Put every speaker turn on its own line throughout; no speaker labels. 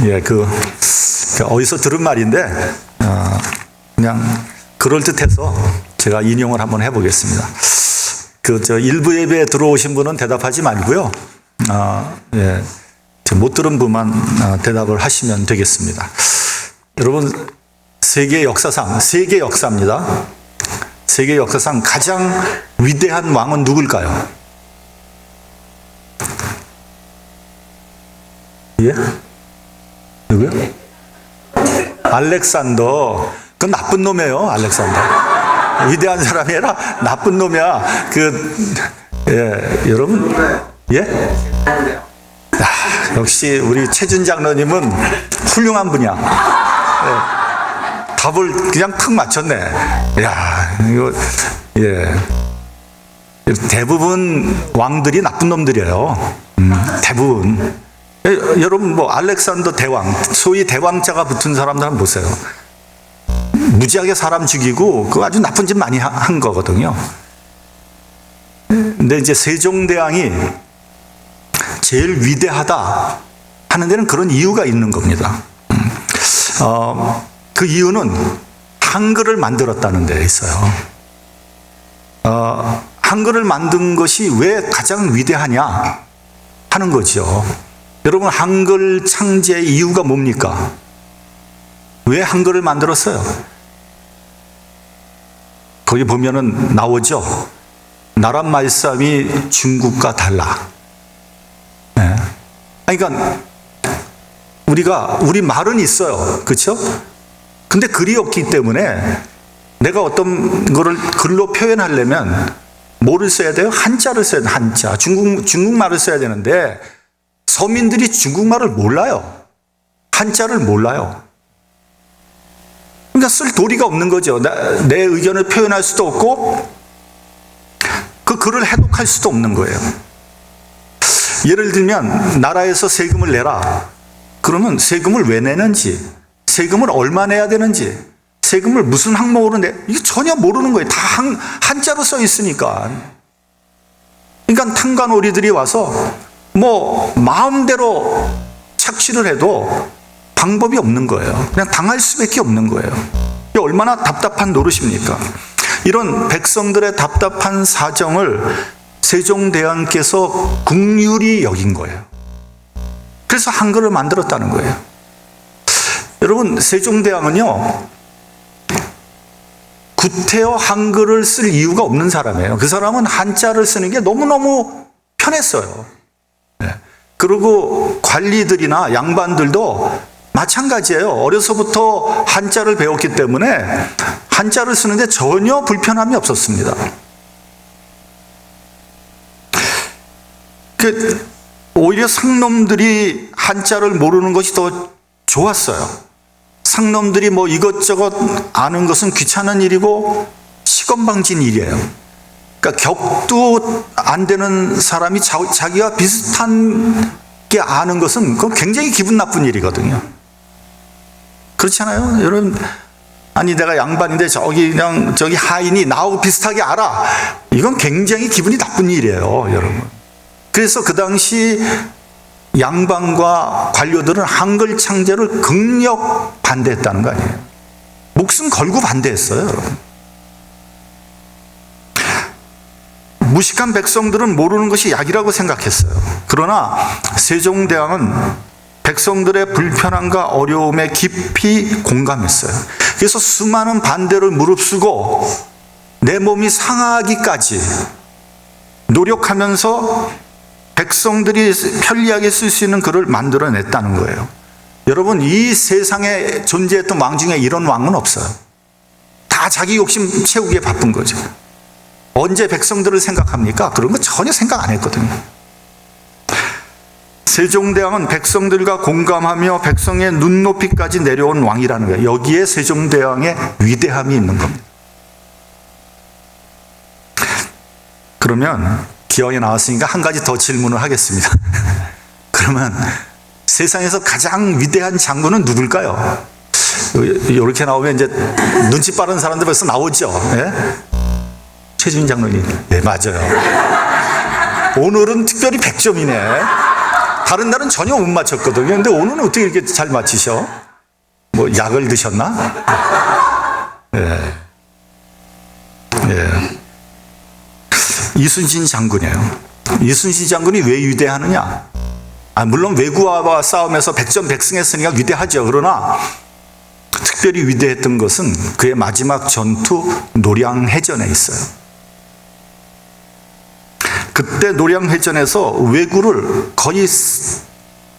예, 어디서 들은 말인데, 그냥 그럴듯해서 제가 인용을 한번 해보겠습니다. 일부 예배에 들어오신 분은 대답하지 말고요. 예, 못 들은 분만 대답을 하시면 되겠습니다. 여러분, 세계 역사입니다. 세계 역사상 가장 위대한 왕은 누굴까요? 예? 누구요? 알렉산더. 그건 나쁜 놈이에요, 알렉산더. 위대한 사람이 아니라 나쁜 놈이야. 예, 여러분, 예? 역시 우리 최준 장로님은 훌륭한 분이야. 예. 답을 그냥 탁 맞췄네. 야, 이거, 예. 대부분 왕들이 나쁜 놈들이에요. 대부분. 여러분, 알렉산더 대왕, 소위 대왕자가 붙은 사람들 한번 보세요. 무지하게 사람 죽이고, 그거 아주 나쁜 짓 많이 한 거거든요. 근데 이제 세종대왕이 제일 위대하다 하는 데는 그런 이유가 있는 겁니다. 그 이유는 한글을 만들었다는 데 있어요. 한글을 만든 것이 왜 가장 위대하냐 하는 거죠. 여러분, 한글 창제의 이유가 뭡니까? 왜 한글을 만들었어요? 거기 보면은 나오죠. 나란 말씀이 중국과 달라. 네. 그러니까 우리 말은 있어요. 그렇죠? 근데 글이 없기 때문에 내가 어떤 거를 글로 표현하려면 뭐를 써야 돼요? 한자를 써야 돼요. 한자. 중국말을 써야 되는데 서민들이 중국말을 몰라요. 한자를 몰라요. 그러니까 쓸 도리가 없는 거죠. 내 의견을 표현할 수도 없고 그 글을 해독할 수도 없는 거예요. 예를 들면 나라에서 세금을 내라. 그러면 세금을 왜 내는지, 세금을 얼마 내야 되는지, 세금을 무슨 항목으로 이게 전혀 모르는 거예요. 다 한자로 써 있으니까. 그러니까 탕관오리들이 와서 마음대로 착취를 해도 방법이 없는 거예요. 그냥 당할 수밖에 없는 거예요. 이게 얼마나 답답한 노릇입니까? 이런 백성들의 답답한 사정을 세종대왕께서 긍휼히 여긴 거예요. 그래서 한글을 만들었다는 거예요. 여러분, 세종대왕은요, 구태여 한글을 쓸 이유가 없는 사람이에요. 그 사람은 한자를 쓰는 게 너무너무 편했어요. 네. 그리고 관리들이나 양반들도 마찬가지예요. 어려서부터 한자를 배웠기 때문에 한자를 쓰는데 전혀 불편함이 없었습니다. 오히려 상놈들이 한자를 모르는 것이 더 좋았어요. 상놈들이 이것저것 아는 것은 귀찮은 일이고 시건방진 일이에요. 그러니까 격도 안 되는 사람이 자기와 비슷한 게 아는 것은 그건 굉장히 기분 나쁜 일이거든요. 그렇잖아요, 여러분. 아니, 내가 양반인데 저기 하인이 나하고 비슷하게 알아. 이건 굉장히 기분이 나쁜 일이에요, 여러분. 그래서 그 당시 양반과 관료들은 한글 창제를 극력 반대했다는 거 아니에요. 목숨 걸고 반대했어요, 여러분. 무식한 백성들은 모르는 것이 약이라고 생각했어요. 그러나 세종대왕은 백성들의 불편함과 어려움에 깊이 공감했어요. 그래서 수많은 반대를 무릅쓰고 내 몸이 상하기까지 노력하면서 백성들이 편리하게 쓸 수 있는 글을 만들어냈다는 거예요. 여러분, 이 세상에 존재했던 왕 중에 이런 왕은 없어요. 다 자기 욕심 채우기에 바쁜 거죠. 언제 백성들을 생각합니까? 그런 거 전혀 생각 안 했거든요. 세종대왕은 백성들과 공감하며 백성의 눈높이까지 내려온 왕이라는 거예요. 여기에 세종대왕의 위대함이 있는 겁니다. 그러면 기왕에 나왔으니까 한 가지 더 질문을 하겠습니다. 그러면 세상에서 가장 위대한 장군은 누굴까요? 이렇게 나오면 이제 눈치 빠른 사람들 벌써 나오죠. 예? 최준 장로님. 네, 맞아요. 오늘은 특별히 100점이네. 다른 날은 전혀 못 맞췄거든요. 근데 오늘은 어떻게 이렇게 잘 맞히셔? 뭐 약을 드셨나? 예. 예. 이순신 장군이에요. 이순신 장군이 왜 위대하느냐? 물론 왜구와 싸움에서 백전백승했으니까 위대하죠. 그러나 특별히 위대했던 것은 그의 마지막 전투 노량해전에 있어요. 그때 노량해전에서 왜구를 거의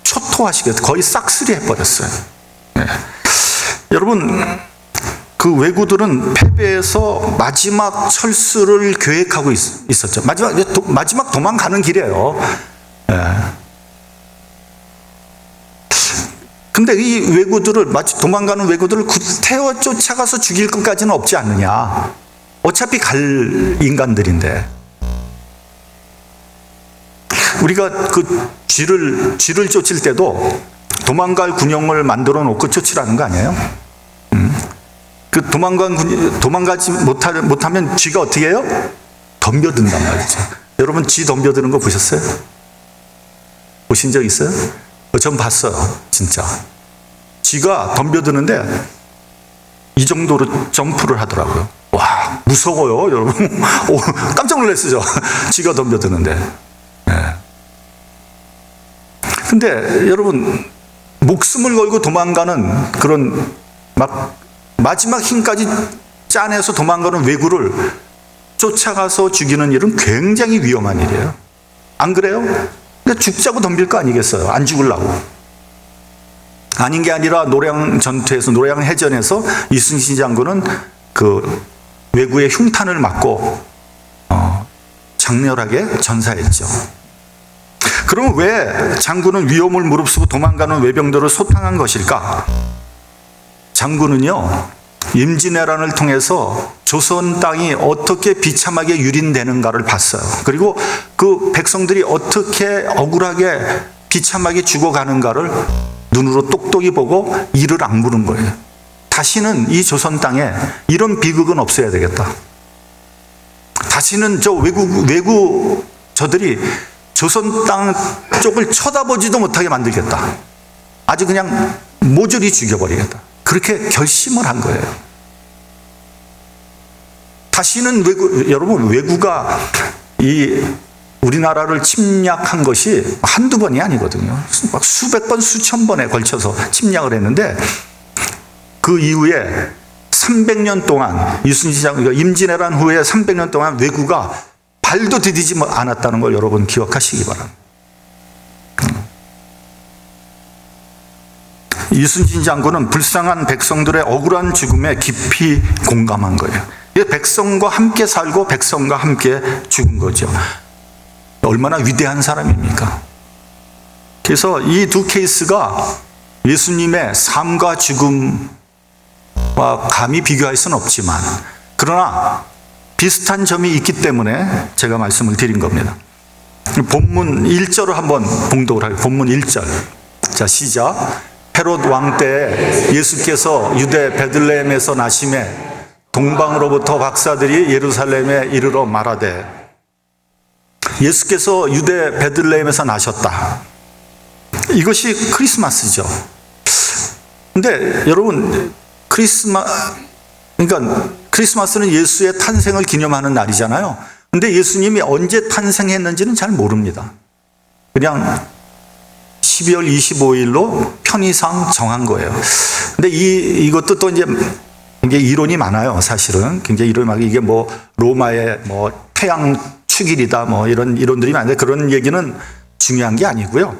초토화시켰어요. 거의 싹쓸이 해버렸어요. 네. 여러분, 그 왜구들은 패배해서 마지막 철수를 계획하고 있었죠. 마지막 도망가는 길이에요. 네. 근데 이 왜구들을, 도망가는 왜구들을 태워 쫓아가서 죽일 것까지는 없지 않느냐. 어차피 갈 인간들인데. 우리가 그 쥐를 쫓을 때도 도망갈 군용을 만들어 놓고 쫓으라는 거 아니에요? 그 도망가지 못하면 쥐가 어떻게 해요? 덤벼든단 말이죠. 여러분, 쥐 덤벼드는 거 보셨어요? 보신 적 있어요? 전 봤어요, 진짜. 쥐가 덤벼드는데 이 정도로 점프를 하더라고요. 와, 무서워요, 여러분. 깜짝 놀랐어요. 쥐가 덤벼드는데. 네. 근데 여러분, 목숨을 걸고 도망가는 그런 마지막 힘까지 짜내서 도망가는 왜구를 쫓아가서 죽이는 일은 굉장히 위험한 일이에요. 안 그래요? 근데 죽자고 덤빌 거 아니겠어요? 안 죽으려고. 아닌 게 아니라 노량해전에서 이순신 장군은 그 왜구의 흉탄을 맞고 장렬하게 전사했죠. 그럼 왜 장군은 위험을 무릅쓰고 도망가는 외병들을 소탕한 것일까? 장군은요, 임진왜란을 통해서 조선 땅이 어떻게 비참하게 유린되는가를 봤어요. 그리고 그 백성들이 어떻게 억울하게 비참하게 죽어가는가를 눈으로 똑똑히 보고 이를 악물은 거예요. 다시는 이 조선 땅에 이런 비극은 없어야 되겠다. 다시는 저 외국 저들이 조선 땅 쪽을 쳐다보지도 못하게 만들겠다. 아주 그냥 모조리 죽여버리겠다. 그렇게 결심을 한 거예요. 다시는 여러분, 왜구가 이 우리나라를 침략한 것이 한두 번이 아니거든요. 막 수백 번, 수천 번에 걸쳐서 침략을 했는데 그 이후에 300년 동안 이순신 장군, 임진왜란 후에 300년 동안 왜구가 발도 디디지 않았다는 걸 여러분 기억하시기 바랍니다. 이순신 장군은 불쌍한 백성들의 억울한 죽음에 깊이 공감한 거예요. 백성과 함께 살고 백성과 함께 죽은 거죠. 얼마나 위대한 사람입니까? 그래서 이 두 케이스가 예수님의 삶과 죽음과 감히 비교할 수는 없지만, 그러나 비슷한 점이 있기 때문에 제가 말씀을 드린 겁니다. 본문 1절을 한번 봉독을 하겠습니다. 본문 1절. 자, 시작. 헤롯 왕 때 예수께서 유대 베들레헴에서 나심에 동방으로부터 박사들이 예루살렘에 이르러 말하되, 예수께서 유대 베들레헴에서 나셨다. 이것이 크리스마스죠. 근데 여러분, 그러니까 크리스마스는 예수의 탄생을 기념하는 날이잖아요. 근데 예수님이 언제 탄생했는지는 잘 모릅니다. 그냥 12월 25일로 편의상 정한 거예요. 근데 이것도 또 이제 굉장히 이론이 많아요, 사실은. 굉장히 이론이 많아요. 이게 뭐 로마의 뭐 태양 축일이다, 뭐 이런 이론들이 많은데 그런 얘기는 중요한 게 아니고요.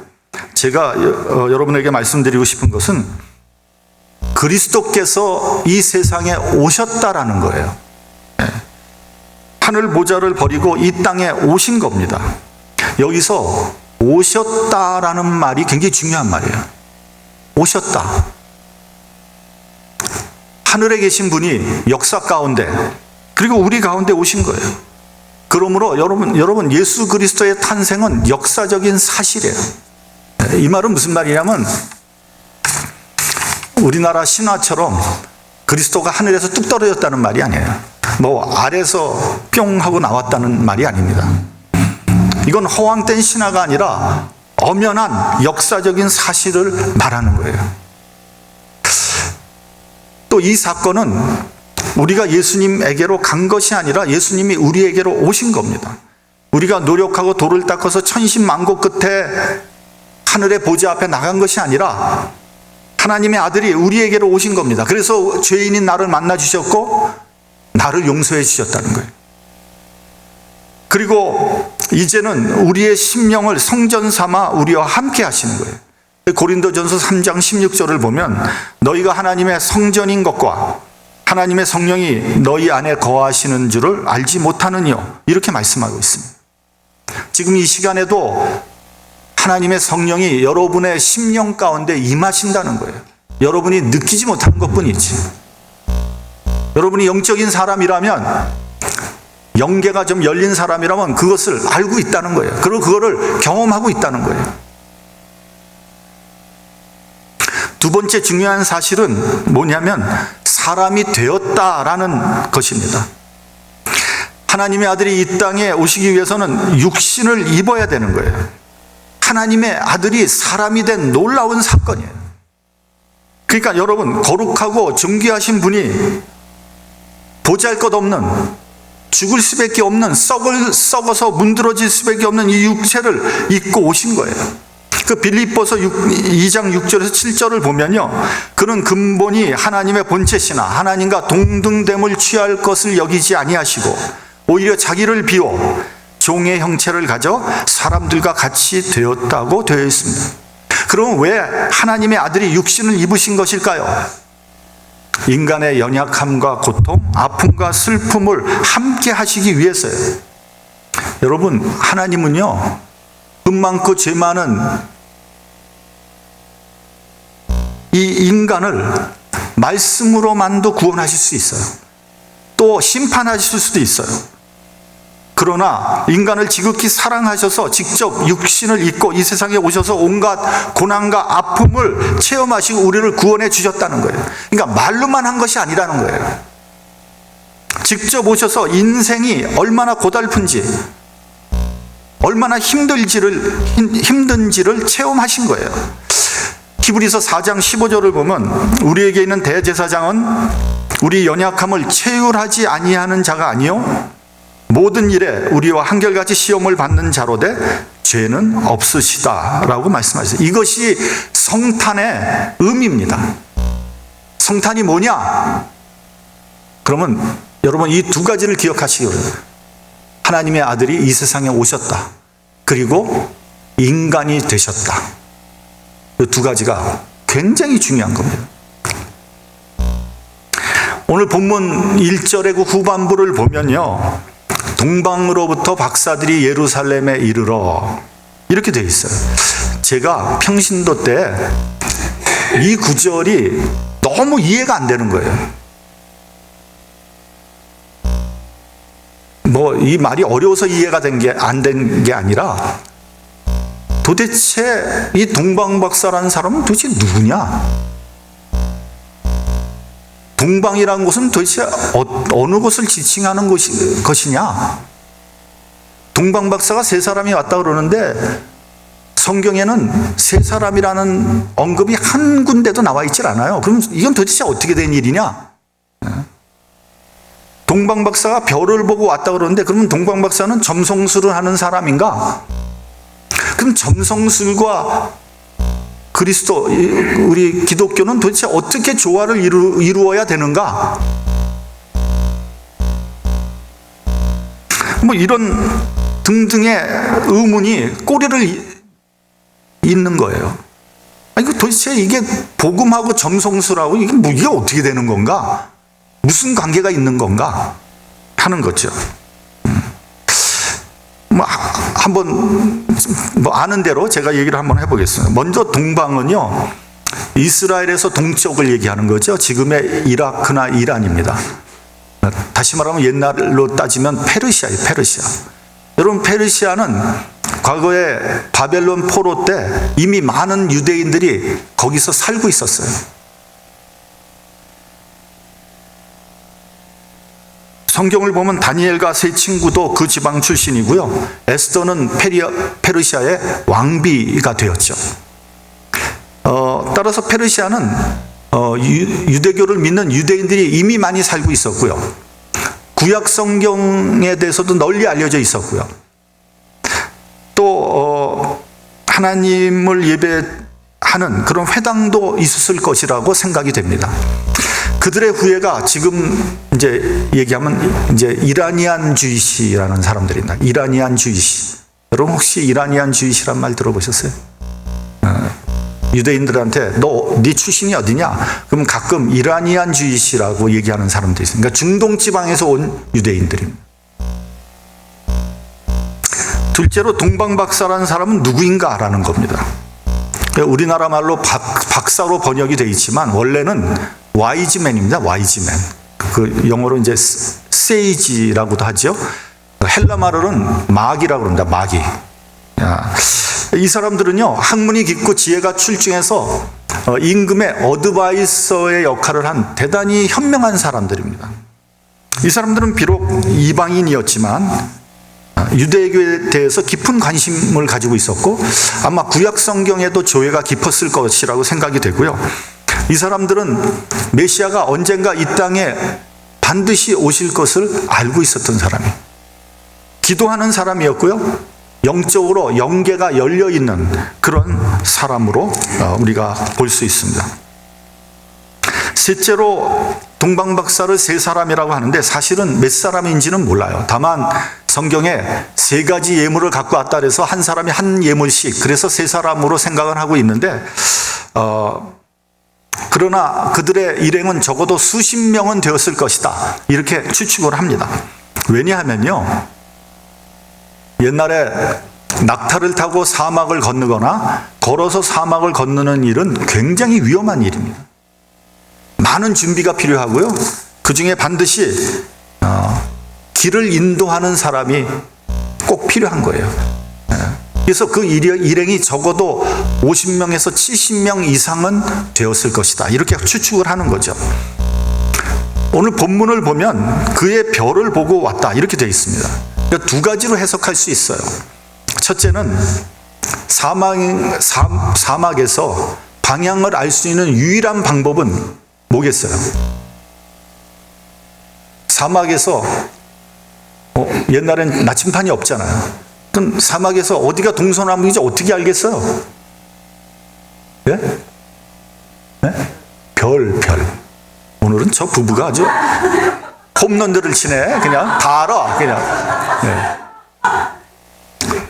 제가 여러분에게 말씀드리고 싶은 것은 그리스도께서 이 세상에 오셨다라는 거예요. 하늘 보좌를 버리고 이 땅에 오신 겁니다. 여기서 오셨다라는 말이 굉장히 중요한 말이에요. 오셨다. 하늘에 계신 분이 역사 가운데, 그리고 우리 가운데 오신 거예요. 그러므로 여러분 예수 그리스도의 탄생은 역사적인 사실이에요. 이 말은 무슨 말이냐면, 우리나라 신화처럼 그리스도가 하늘에서 뚝 떨어졌다는 말이 아니에요. 뭐 아래서 뿅 하고 나왔다는 말이 아닙니다. 이건 허황된 신화가 아니라 엄연한 역사적인 사실을 말하는 거예요. 또 이 사건은 우리가 예수님에게로 간 것이 아니라 예수님이 우리에게로 오신 겁니다. 우리가 노력하고 돌을 닦아서 천신만고 끝에 하늘의 보좌 앞에 나간 것이 아니라 하나님의 아들이 우리에게로 오신 겁니다. 그래서 죄인인 나를 만나 주셨고 나를 용서해 주셨다는 거예요. 그리고 이제는 우리의 심령을 성전 삼아 우리와 함께 하시는 거예요. 고린도전서 3장 16절을 보면 너희가 하나님의 성전인 것과 하나님의 성령이 너희 안에 거하시는 줄을 알지 못하느뇨, 이렇게 말씀하고 있습니다. 지금 이 시간에도 하나님의 성령이 여러분의 심령 가운데 임하신다는 거예요. 여러분이 느끼지 못하는 것뿐이지. 여러분이 영적인 사람이라면, 영계가 좀 열린 사람이라면 그것을 알고 있다는 거예요. 그리고 그거를 경험하고 있다는 거예요. 두 번째 중요한 사실은 뭐냐면 사람이 되었다라는 것입니다. 하나님의 아들이 이 땅에 오시기 위해서는 육신을 입어야 되는 거예요. 하나님의 아들이 사람이 된 놀라운 사건이에요. 그러니까 여러분, 거룩하고 존귀하신 분이 보잘것없는, 죽을 수밖에 없는, 썩어서 문드러질 수밖에 없는 이 육체를 입고 오신 거예요. 그 빌립보서 2장 6절에서 7절을 보면요, 그는 근본이 하나님의 본체시나 하나님과 동등됨을 취할 것을 여기지 아니하시고 오히려 자기를 비워 종의 형체를 가져 사람들과 같이 되었다고 되어 있습니다. 그럼 왜 하나님의 아들이 육신을 입으신 것일까요? 인간의 연약함과 고통, 아픔과 슬픔을 함께 하시기 위해서요. 여러분, 하나님은요, 돈 많고 죄 많은 이 인간을 말씀으로만도 구원하실 수 있어요. 또 심판하실 수도 있어요. 그러나 인간을 지극히 사랑하셔서 직접 육신을 입고 이 세상에 오셔서 온갖 고난과 아픔을 체험하시고 우리를 구원해 주셨다는 거예요. 그러니까 말로만 한 것이 아니라는 거예요. 직접 오셔서 인생이 얼마나 고달픈지, 얼마나 힘든지를 체험하신 거예요. 히브리서 4장 15절을 보면 우리에게 있는 대제사장은 우리 연약함을 체휼하지 아니하는 자가 아니요 모든 일에 우리와 한결같이 시험을 받는 자로되 죄는 없으시다라고 말씀하셨어요. 이것이 성탄의 의미입니다. 성탄이 뭐냐? 그러면 여러분, 이 두 가지를 기억하시기 바랍니다. 하나님의 아들이 이 세상에 오셨다. 그리고 인간이 되셨다. 이 두 가지가 굉장히 중요한 겁니다. 오늘 본문 1절의 그 후반부를 보면요, 동방으로부터 박사들이 예루살렘에 이르러, 이렇게 되어 있어요. 제가 평신도 때 이 구절이 너무 이해가 안 되는 거예요. 이 말이 어려워서 이해가 안 된 게 아니라 도대체 이 동방박사라는 사람은 도대체 누구냐? 동방이라는 곳은 도대체 어느 곳을 지칭하는 것이냐? 동방박사가 세 사람이 왔다 그러는데 성경에는 세 사람이라는 언급이 한 군데도 나와 있질 않아요. 그럼 이건 도대체 어떻게 된 일이냐? 동방박사가 별을 보고 왔다 그러는데 그러면 동방박사는 점성술을 하는 사람인가? 그럼 점성술과 그리스도, 우리 기독교는 도대체 어떻게 조화를 이루어야 되는가? 이런 등등의 의문이 꼬리를 잇는 거예요. 이거 도대체 이게 복음하고 점성술하고 이게 어떻게 되는 건가? 무슨 관계가 있는 건가? 하는 거죠. 한번 아는 대로 제가 얘기를 한번 해보겠습니다. 먼저 동방은요, 이스라엘에서 동쪽을 얘기하는 거죠. 지금의 이라크나 이란입니다. 다시 말하면 옛날로 따지면 페르시아예요. 페르시아. 여러분, 페르시아는 과거에 바벨론 포로 때 이미 많은 유대인들이 거기서 살고 있었어요. 성경을 보면 다니엘과 세 친구도 그 지방 출신이고요. 에스더는 페르시아의 왕비가 되었죠. 따라서 페르시아는 유대교를 믿는 유대인들이 이미 많이 살고 있었고요. 구약 성경에 대해서도 널리 알려져 있었고요. 또 하나님을 예배하는 그런 회당도 있었을 것이라고 생각이 됩니다. 그들의 후예가 지금 이제 얘기하면 이제 이라니안 주이시라는 사람들입니다. 이라니안 주이시. 여러분 혹시 이라니안 주이시란 말 들어보셨어요? 유대인들한테 네 출신이 어디냐? 그럼 가끔 이라니안 주이시라고 얘기하는 사람들이 있어요. 그러니까 중동 지방에서 온 유대인들입니다. 둘째로 동방박사라는 사람은 누구인가라는 겁니다. 우리나라 말로 박사로 번역이 되어 있지만 원래는 와이즈맨입니다. 와이즈맨. 그 영어로 이제 세이지라고도 하죠. 헬라 말로는 마기라고 합니다. 마기. 이 사람들은요, 학문이 깊고 지혜가 출중해서 임금의 어드바이서의 역할을 한 대단히 현명한 사람들입니다. 이 사람들은 비록 이방인이었지만 유대교에 대해서 깊은 관심을 가지고 있었고 아마 구약 성경에도 조예가 깊었을 것이라고 생각이 되고요. 이 사람들은 메시아가 언젠가 이 땅에 반드시 오실 것을 알고 있었던 사람이에요. 기도하는 사람이었고요. 영적으로 영계가 열려있는 그런 사람으로 우리가 볼 수 있습니다. 셋째로 동방박사를 세 사람이라고 하는데 사실은 몇 사람인지는 몰라요. 다만 성경에 세 가지 예물을 갖고 왔다 그래서 한 사람이 한 예물씩, 그래서 세 사람으로 생각을 하고 있는데 그러나 그들의 일행은 적어도 수십 명은 되었을 것이다, 이렇게 추측을 합니다. 왜냐하면요, 옛날에 낙타를 타고 사막을 건너거나 걸어서 사막을 건너는 일은 굉장히 위험한 일입니다. 많은 준비가 필요하고요. 그 중에 반드시 길을 인도하는 사람이 꼭 필요한 거예요. 그래서 그 일행이 적어도 50명에서 70명 이상은 되었을 것이다, 이렇게 추측을 하는 거죠. 오늘 본문을 보면 그의 별을 보고 왔다, 이렇게 되어 있습니다. 그러니까 두 가지로 해석할 수 있어요. 첫째는 사막에서 방향을 알 수 있는 유일한 방법은 뭐겠어요? 사막에서 옛날엔 나침판이 없잖아요. 그럼 사막에서 어디가 동서남북인지 어떻게 알겠어요? 예? 네? 별. 오늘은 저 부부가 아주 홈런들을 치네. 그냥 다 알아. 그냥. 네.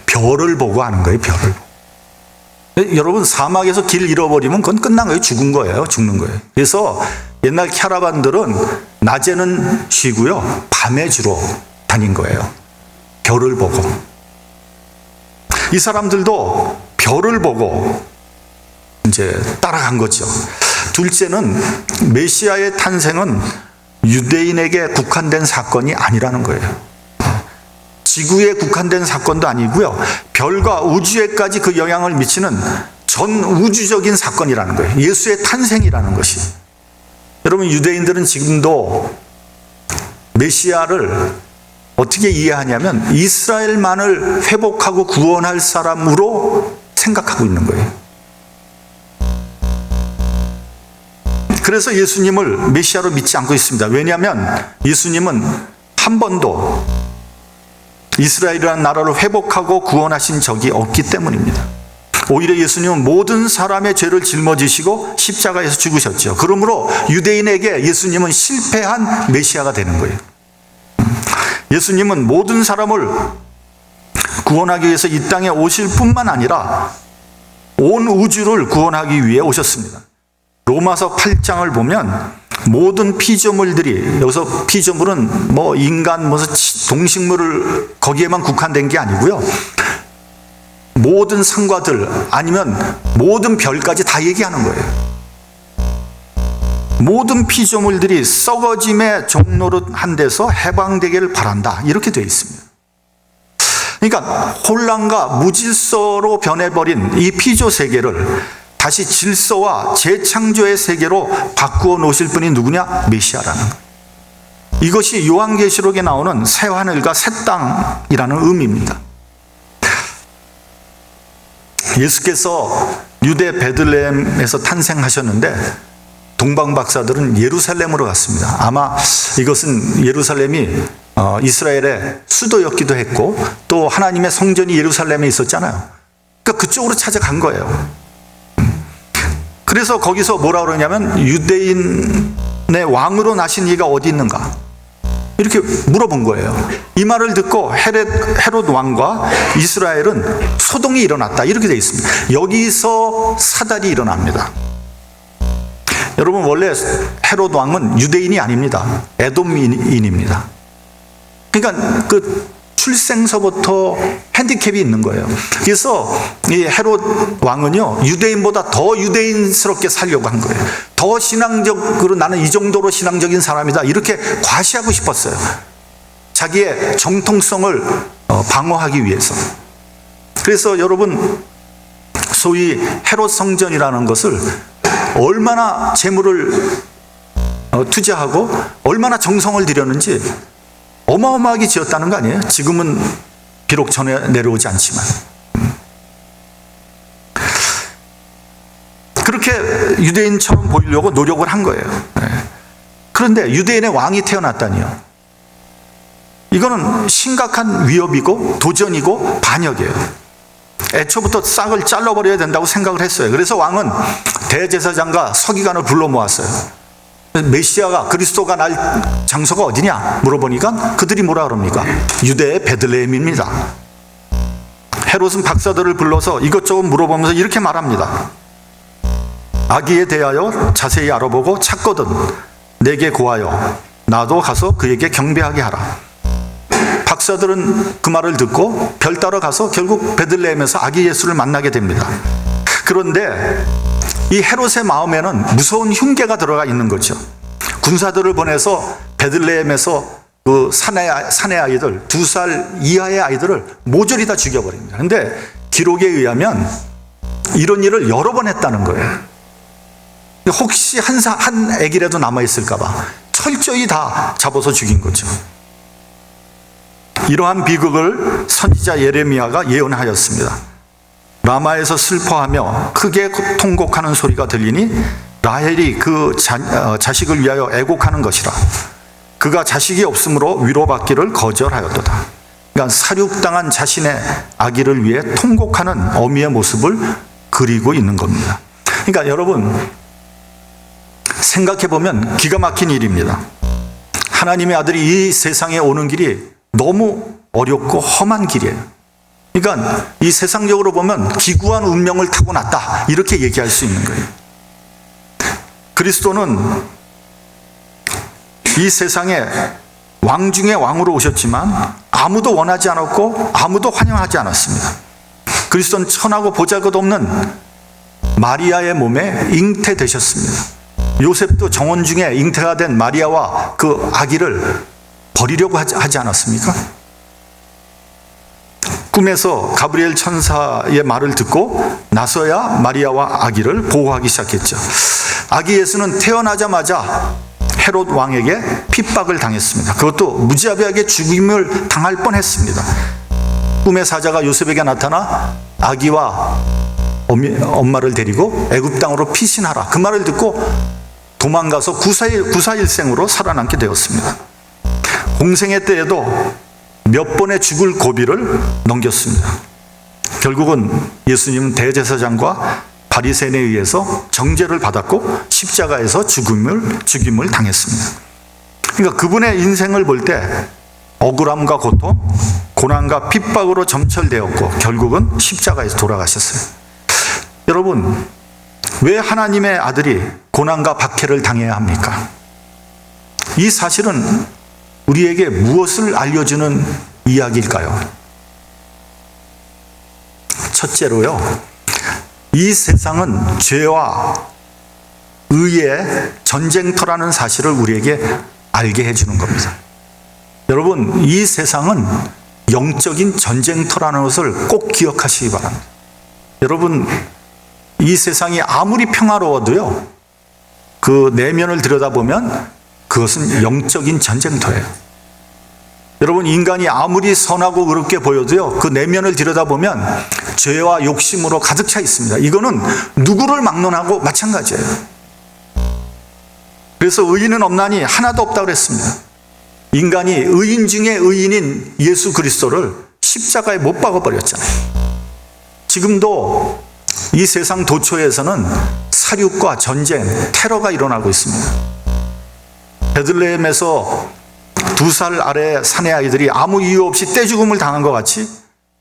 별을 보고 하는 거예요. 별을. 여러분, 사막에서 길 잃어버리면 그건 끝난 거예요. 죽는 거예요. 그래서 옛날 캐러반들은 낮에는 쉬고요, 밤에 주로 다닌 거예요. 별을 보고. 이 사람들도 별을 보고 이제 따라간 거죠. 둘째는 메시아의 탄생은 유대인에게 국한된 사건이 아니라는 거예요. 지구에 국한된 사건도 아니고요, 별과 우주에까지 그 영향을 미치는 전 우주적인 사건이라는 거예요. 예수의 탄생이라는 것이. 여러분, 유대인들은 지금도 메시아를 어떻게 이해하냐면 이스라엘만을 회복하고 구원할 사람으로 생각하고 있는 거예요. 그래서 예수님을 메시아로 믿지 않고 있습니다. 왜냐하면 예수님은 한 번도 이스라엘이라는 나라를 회복하고 구원하신 적이 없기 때문입니다. 오히려 예수님은 모든 사람의 죄를 짊어지시고 십자가에서 죽으셨죠. 그러므로 유대인에게 예수님은 실패한 메시아가 되는 거예요. 예수님은 모든 사람을 구원하기 위해서 이 땅에 오실 뿐만 아니라 온 우주를 구원하기 위해 오셨습니다. 로마서 8장을 보면 모든 피조물들이, 여기서 피조물은 뭐 인간, 동식물을 거기에만 국한된 게 아니고요, 모든 상과들 아니면 모든 별까지 다 얘기하는 거예요. 모든 피조물들이 썩어짐의 종로로 한 데서 해방되기를 바란다, 이렇게 되어 있습니다. 그러니까 혼란과 무질서로 변해버린 이 피조 세계를 다시 질서와 재창조의 세계로 바꾸어 놓으실 분이 누구냐? 메시아라는 거예요. 이것이 요한계시록에 나오는 새 하늘과 새 땅이라는 의미입니다. 예수께서 유대 베들레헴에서 탄생하셨는데 동방 박사들은 예루살렘으로 갔습니다. 아마 이것은 예루살렘이 이스라엘의 수도였기도 했고 또 하나님의 성전이 예루살렘에 있었잖아요. 그러니까 그쪽으로 찾아간 거예요. 그래서 거기서 뭐라 그러냐면 유대인의 왕으로 나신 이가 어디 있는가? 이렇게 물어본 거예요. 이 말을 듣고 헤롯 왕과 이스라엘은 소동이 일어났다. 이렇게 되어 있습니다. 여기서 사달이 일어납니다. 여러분, 원래 헤롯 왕은 유대인이 아닙니다. 에돔인입니다. 그러니까 그 출생서부터 핸디캡이 있는 거예요. 그래서 이 헤롯 왕은요, 유대인보다 더 유대인스럽게 살려고 한 거예요. 더 신앙적으로 나는 이 정도로 신앙적인 사람이다. 이렇게 과시하고 싶었어요. 자기의 정통성을 방어하기 위해서. 그래서 여러분, 소위 헤롯 성전이라는 것을 얼마나 재물을 투자하고 얼마나 정성을 들였는지 어마어마하게 지었다는 거 아니에요? 지금은 비록 전에 내려오지 않지만. 그렇게 유대인처럼 보이려고 노력을 한 거예요. 그런데 유대인의 왕이 태어났다니요. 이거는 심각한 위협이고 도전이고 반역이에요. 애초부터 싹을 잘라버려야 된다고 생각을 했어요. 그래서 왕은 대제사장과 서기관을 불러 모았어요. 메시아가, 그리스도가 날 장소가 어디냐 물어보니까 그들이 뭐라 그럽니까? 유대의 베들레헴입니다. 헤롯은 박사들을 불러서 이것저것 물어보면서 이렇게 말합니다. 아기에 대하여 자세히 알아보고 찾거든 내게 고하여 나도 가서 그에게 경배하게 하라. 박사들은 그 말을 듣고 별 따러 가서 결국 베들레헴에서 아기 예수를 만나게 됩니다. 그런데 이 헤롯의 마음에는 무서운 흉계가 들어가 있는 거죠. 군사들을 보내서 베들레헴에서 그 사내 아이들, 2살 이하의 아이들을 모조리 다 죽여버립니다. 그런데 기록에 의하면 이런 일을 여러 번 했다는 거예요. 혹시 한 애기라도 남아있을까봐 철저히 다 잡아서 죽인 거죠. 이러한 비극을 선지자 예레미야가 예언하였습니다. 라마에서 슬퍼하며 크게 통곡하는 소리가 들리니 라헬이 그 자식을 위하여 애곡하는 것이라. 그가 자식이 없으므로 위로받기를 거절하였도다. 그러니까 사륙당한 자신의 아기를 위해 통곡하는 어미의 모습을 그리고 있는 겁니다. 그러니까 여러분, 생각해보면 기가 막힌 일입니다. 하나님의 아들이 이 세상에 오는 길이 너무 어렵고 험한 길이에요. 그러니까 이 세상적으로 보면 기구한 운명을 타고났다, 이렇게 얘기할 수 있는 거예요. 그리스도는 이 세상에 왕 중에 왕으로 오셨지만 아무도 원하지 않았고 아무도 환영하지 않았습니다. 그리스도는 천하고 보잘것없는 마리아의 몸에 잉태되셨습니다. 요셉도 정원 중에 잉태가 된 마리아와 그 아기를 버리려고 하지 않았습니까? 꿈에서 가브리엘 천사의 말을 듣고 나서야 마리아와 아기를 보호하기 시작했죠. 아기 예수는 태어나자마자 헤롯 왕에게 핍박을 당했습니다. 그것도 무지하게 죽임을 당할 뻔했습니다. 꿈의 사자가 요셉에게 나타나 아기와 엄마를 데리고 애굽 땅으로 피신하라, 그 말을 듣고 도망가서 구사일생으로 살아남게 되었습니다. 공생애 때에도 몇 번의 죽을 고비를 넘겼습니다. 결국은 예수님은 대제사장과 바리새인에 의해서 정죄를 받았고 십자가에서 죽임을 당했습니다. 그러니까 그분의 인생을 볼 때 억울함과 고통, 고난과 핍박으로 점철되었고 결국은 십자가에서 돌아가셨어요. 여러분, 왜 하나님의 아들이 고난과 박해를 당해야 합니까? 이 사실은 우리에게 무엇을 알려주는 이야기일까요? 첫째로요, 이 세상은 죄와 의의 전쟁터라는 사실을 우리에게 알게 해주는 겁니다. 여러분, 이 세상은 영적인 전쟁터라는 것을 꼭 기억하시기 바랍니다. 여러분, 이 세상이 아무리 평화로워도요, 그 내면을 들여다보면 그것은 영적인 전쟁터예요. 여러분, 인간이 아무리 선하고 의롭게 보여도요, 그 내면을 들여다보면 죄와 욕심으로 가득 차 있습니다. 이거는 누구를 막론하고 마찬가지예요. 그래서 의인은 없나니 하나도 없다고 그랬습니다. 인간이 의인 중에 의인인 예수 그리스도를 십자가에 못 박아버렸잖아요. 지금도 이 세상 도처에서는 살육과 전쟁, 테러가 일어나고 있습니다. 베들레헴에서 2살 아래 사내 아이들이 아무 이유 없이 떼죽음을 당한 것 같이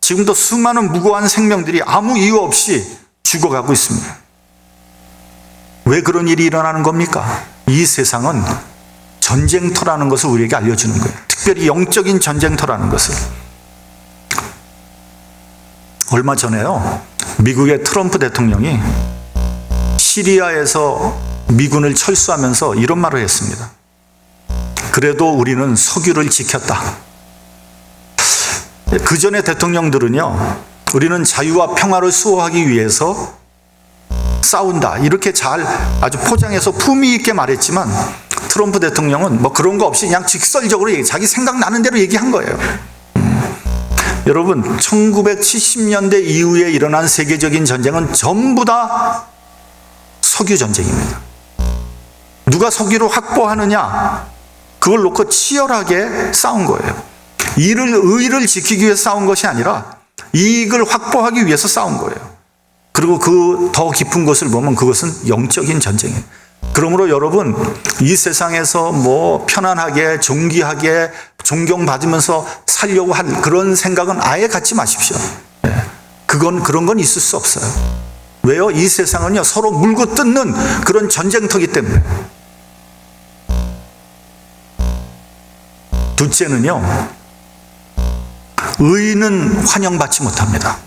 지금도 수많은 무고한 생명들이 아무 이유 없이 죽어가고 있습니다. 왜 그런 일이 일어나는 겁니까? 이 세상은 전쟁터라는 것을 우리에게 알려주는 거예요. 특별히 영적인 전쟁터라는 것을. 얼마 전에요, 미국의 트럼프 대통령이 시리아에서 미군을 철수하면서 이런 말을 했습니다. 그래도 우리는 석유를 지켰다. 그 전에 대통령들은요, 우리는 자유와 평화를 수호하기 위해서 싸운다, 이렇게 잘 아주 포장해서 품위 있게 말했지만, 트럼프 대통령은 뭐 그런 거 없이 그냥 직설적으로 자기 생각나는 대로 얘기한 거예요. 여러분, 1970년대 이후에 일어난 세계적인 전쟁은 전부 다 석유 전쟁입니다. 누가 석유를 확보하느냐, 그걸 놓고 치열하게 싸운 거예요. 의를 지키기 위해서 싸운 것이 아니라 이익을 확보하기 위해서 싸운 거예요. 그리고 그 더 깊은 것을 보면 그것은 영적인 전쟁이에요. 그러므로 여러분, 이 세상에서 뭐 편안하게 존귀하게 존경받으면서 살려고 할 그런 생각은 아예 갖지 마십시오. 그런 건 있을 수 없어요. 왜요? 이 세상은요, 서로 물고 뜯는 그런 전쟁터이기 때문에. 둘째는요, 의인은 환영받지 못합니다.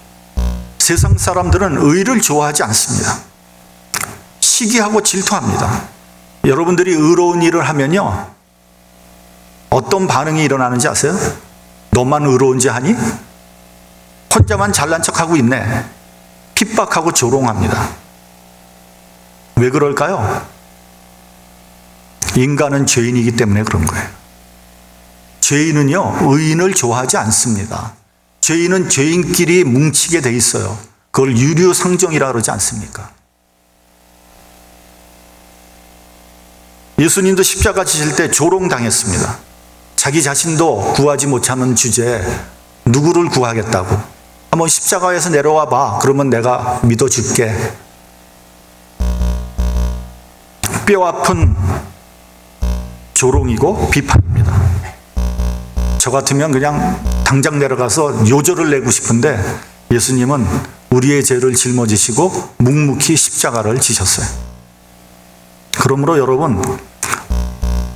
세상 사람들은 의를 좋아하지 않습니다. 시기하고 질투합니다. 여러분들이 의로운 일을 하면요, 어떤 반응이 일어나는지 아세요? 너만 의로운지 하니? 혼자만 잘난 척하고 있네. 핍박하고 조롱합니다. 왜 그럴까요? 인간은 죄인이기 때문에 그런 거예요. 죄인은요, 의인을 좋아하지 않습니다. 죄인은 죄인끼리 뭉치게 돼 있어요. 그걸 유류상종이라 그러지 않습니까? 예수님도 십자가 지실 때 조롱당했습니다. 자기 자신도 구하지 못하는 주제에 누구를 구하겠다고. 한번 십자가에서 내려와 봐. 그러면 내가 믿어줄게. 뼈 아픈 조롱이고 비판입니다. 저 같으면 그냥 당장 내려가서 요절을 내고 싶은데 예수님은 우리의 죄를 짊어지시고 묵묵히 십자가를 지셨어요. 그러므로 여러분,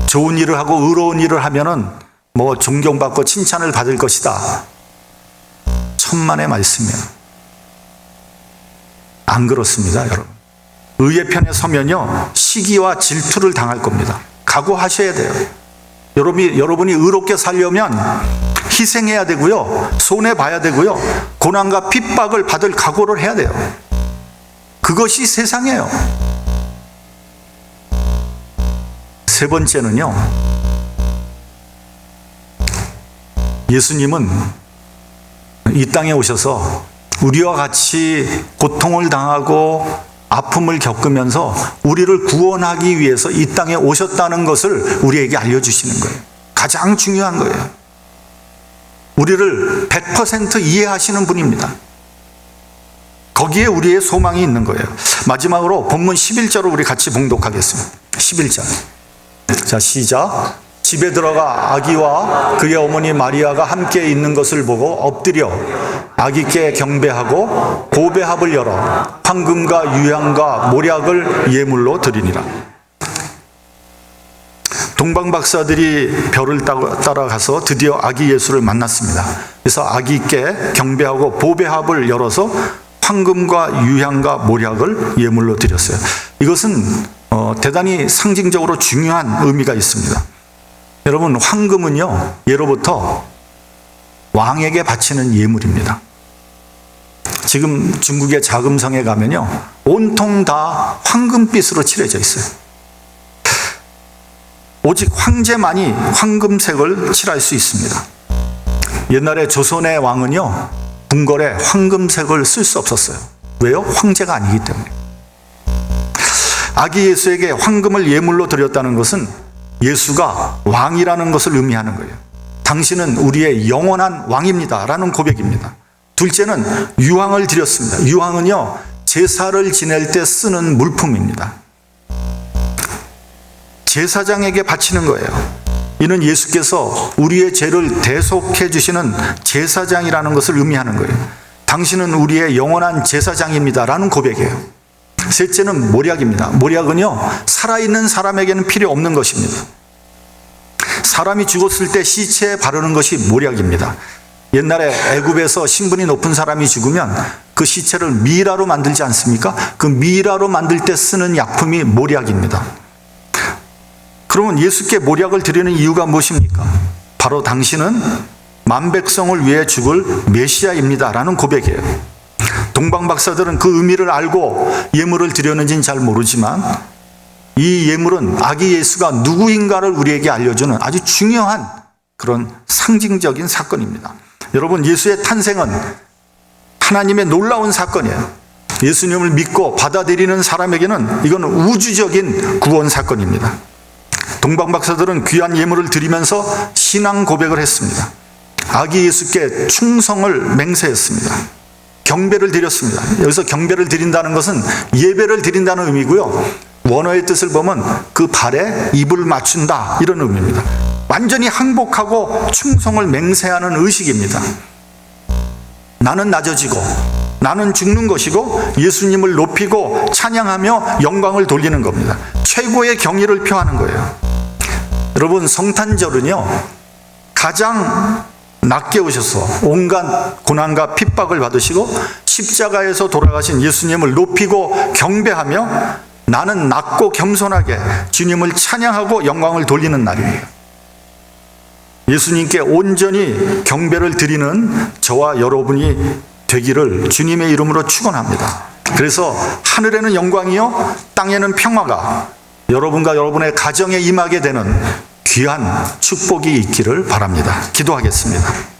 좋은 일을 하고 의로운 일을 하면은 뭐 존경받고 칭찬을 받을 것이다. 천만의 말씀이에요. 안 그렇습니다, 여러분. 의의 편에 서면요, 시기와 질투를 당할 겁니다. 각오하셔야 돼요. 여러분이 의롭게 살려면 희생해야 되고요, 손해봐야 되고요, 고난과 핍박을 받을 각오를 해야 돼요. 그것이 세상이에요. 세 번째는요, 예수님은 이 땅에 오셔서 우리와 같이 고통을 당하고 아픔을 겪으면서 우리를 구원하기 위해서 이 땅에 오셨다는 것을 우리에게 알려주시는 거예요. 가장 중요한 거예요. 우리를 100% 이해하시는 분입니다. 거기에 우리의 소망이 있는 거예요. 마지막으로 본문 11절을 우리 같이 봉독하겠습니다. 11절. 자, 시작. 집에 들어가 아기와 그의 어머니 마리아가 함께 있는 것을 보고 엎드려 아기께 경배하고 보배합을 열어 황금과 유향과 모략을 예물로 드리니라. 동방 박사들이 별을 따라가서 드디어 아기 예수를 만났습니다. 그래서 아기께 경배하고 보배합을 열어서 황금과 유향과 모략을 예물로 드렸어요. 이것은 대단히 상징적으로 중요한 의미가 있습니다. 여러분, 황금은요, 예로부터 왕에게 바치는 예물입니다. 지금 중국의 자금성에 가면요, 온통 다 황금빛으로 칠해져 있어요. 오직 황제만이 황금색을 칠할 수 있습니다. 옛날에 조선의 왕은요, 궁궐에 황금색을 쓸 수 없었어요. 왜요? 황제가 아니기 때문에. 아기 예수에게 황금을 예물로 드렸다는 것은 예수가 왕이라는 것을 의미하는 거예요. 당신은 우리의 영원한 왕입니다 라는 고백입니다. 둘째는 유황을 드렸습니다. 유황은요, 제사를 지낼 때 쓰는 물품입니다. 제사장에게 바치는 거예요. 이는 예수께서 우리의 죄를 대속해 주시는 제사장이라는 것을 의미하는 거예요. 당신은 우리의 영원한 제사장입니다 라는 고백이에요. 셋째는 모략입니다. 모략은요, 살아있는 사람에게는 필요 없는 것입니다. 사람이 죽었을 때 시체에 바르는 것이 모략입니다. 옛날에 애굽에서 신분이 높은 사람이 죽으면 그 시체를 미라로 만들지 않습니까? 그 미라로 만들 때 쓰는 약품이 모략입니다. 그러면 예수께 모략을 드리는 이유가 무엇입니까? 바로 당신은 만백성을 위해 죽을 메시아입니다 라는 고백이에요. 동방박사들은 그 의미를 알고 예물을 드렸는지는 잘 모르지만 이 예물은 아기 예수가 누구인가를 우리에게 알려주는 아주 중요한 그런 상징적인 사건입니다. 여러분, 예수의 탄생은 하나님의 놀라운 사건이에요. 예수님을 믿고 받아들이는 사람에게는 이건 우주적인 구원 사건입니다. 동방박사들은 귀한 예물을 드리면서 신앙 고백을 했습니다. 아기 예수께 충성을 맹세했습니다. 경배를 드렸습니다. 여기서 경배를 드린다는 것은 예배를 드린다는 의미고요. 원어의 뜻을 보면 그 발에 입을 맞춘다 이런 의미입니다. 완전히 항복하고 충성을 맹세하는 의식입니다. 나는 낮아지고 나는 죽는 것이고 예수님을 높이고 찬양하며 영광을 돌리는 겁니다. 최고의 경의를 표하는 거예요. 여러분, 성탄절은요, 가장 낮게 오셔서 온갖 고난과 핍박을 받으시고 십자가에서 돌아가신 예수님을 높이고 경배하며 나는 낮고 겸손하게 주님을 찬양하고 영광을 돌리는 날이에요. 예수님께 온전히 경배를 드리는 저와 여러분이 되기를 주님의 이름으로 축원합니다. 그래서 하늘에는 영광이요 땅에는 평화가 여러분과 여러분의 가정에 임하게 되는 귀한 축복이 있기를 바랍니다. 기도하겠습니다.